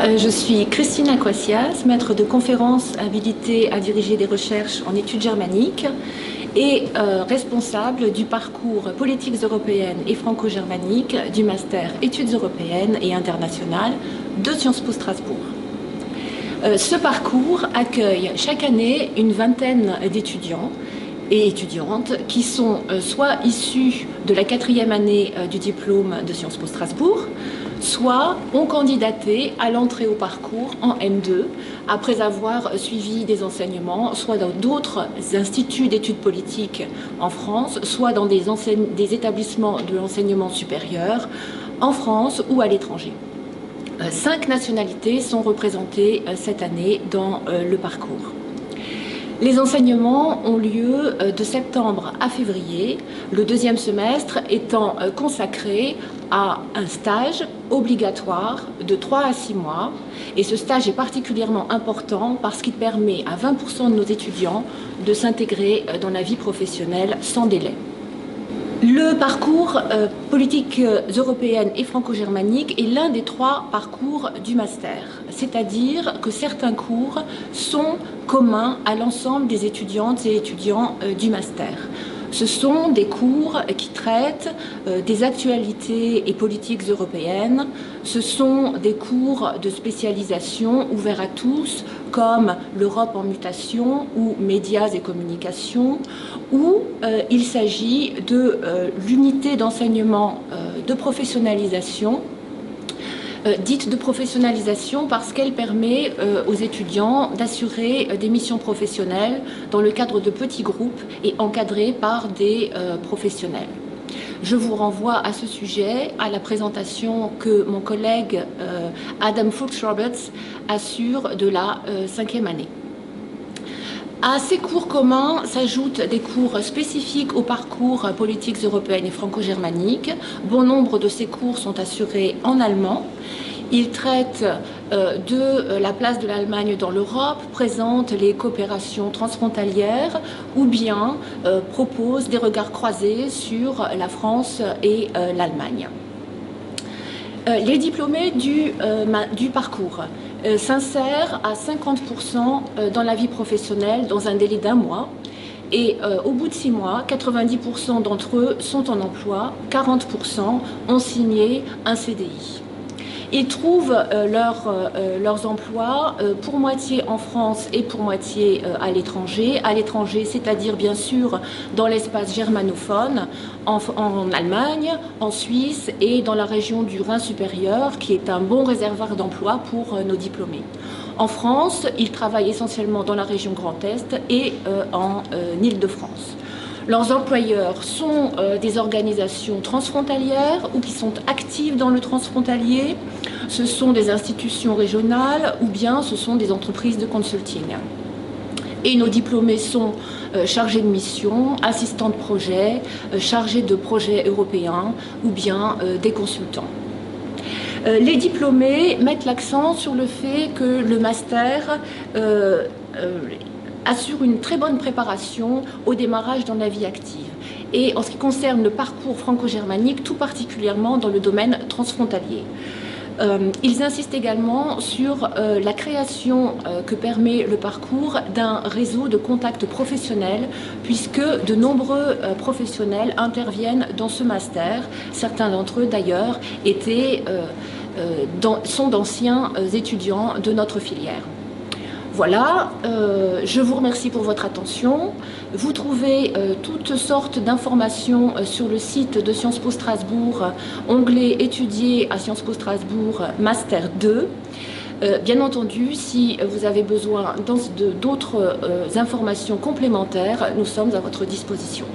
Je suis Christine Aquasias, maître de conférences habilitée à diriger des recherches en études germaniques et responsable du parcours politiques européennes et franco-germaniques du master études européennes et internationales de Sciences Po Strasbourg. Ce parcours accueille chaque année une vingtaine d'étudiants et étudiantes qui sont soit issus de la 4e année du diplôme de Sciences Po Strasbourg, soit ont candidaté à l'entrée au parcours en M2 après avoir suivi des enseignements soit dans d'autres instituts d'études politiques en France, soit dans des établissements de l'enseignement supérieur en France ou à l'étranger. 5 nationalités sont représentées cette année dans le parcours. Les enseignements ont lieu de septembre à février, le 2e semestre étant consacré à un stage obligatoire de 3 à 6 mois. Et ce stage est particulièrement important parce qu'il permet à 20% de nos étudiants de s'intégrer dans la vie professionnelle sans délai. Le parcours politique européenne et franco-germanique est l'un des 3 parcours du master, c'est-à-dire que certains cours sont communs à l'ensemble des étudiantes et étudiants du master. Ce sont des cours qui traitent des actualités et politiques européennes. Ce sont des cours de spécialisation ouverts à tous, comme l'Europe en mutation ou médias et communications, où il s'agit de l'unité d'enseignement de professionnalisation, dite de professionnalisation parce qu'elle permet aux étudiants d'assurer des missions professionnelles dans le cadre de petits groupes et encadrés par des professionnels. Je vous renvoie à ce sujet à la présentation que mon collègue Adam Fuchs-Roberts assure de la 5e année. À ces cours communs s'ajoutent des cours spécifiques au parcours politiques européennes et franco-germaniques. Bon nombre de ces cours sont assurés en allemand. Ils traitent de la place de l'Allemagne dans l'Europe, présentent les coopérations transfrontalières ou bien proposent des regards croisés sur la France et l'Allemagne. Les diplômés du parcours s'insèrent à 50% dans la vie professionnelle dans un délai d'1 mois. Et au bout de 6 mois, 90% d'entre eux sont en emploi, 40% ont signé un CDI. Ils trouvent leurs emplois pour moitié en France et pour moitié à l'étranger. À l'étranger, c'est-à-dire bien sûr dans l'espace germanophone, en Allemagne, en Suisse et dans la région du Rhin supérieur, qui est un bon réservoir d'emplois pour nos diplômés. En France, ils travaillent essentiellement dans la région Grand Est et en Île-de-France. Leurs employeurs sont des organisations transfrontalières ou qui sont actives dans le transfrontalier. Ce sont des institutions régionales ou bien ce sont des entreprises de consulting. Et nos diplômés sont chargés de mission, assistants de projet, chargés de projets européens ou bien des consultants. Les diplômés mettent l'accent sur le fait que le master assure une très bonne préparation au démarrage dans la vie active. Et en ce qui concerne le parcours franco-germanique, tout particulièrement dans le domaine transfrontalier. Ils insistent également sur la création que permet le parcours d'un réseau de contacts professionnels, puisque de nombreux professionnels interviennent dans ce master. Certains d'entre eux, d'ailleurs, sont d'anciens étudiants de notre filière. Voilà, je vous remercie pour votre attention. Vous trouvez toutes sortes d'informations sur le site de Sciences Po Strasbourg, onglet étudier à Sciences Po Strasbourg, Master 2. Bien entendu, si vous avez besoin d'autres informations complémentaires, nous sommes à votre disposition.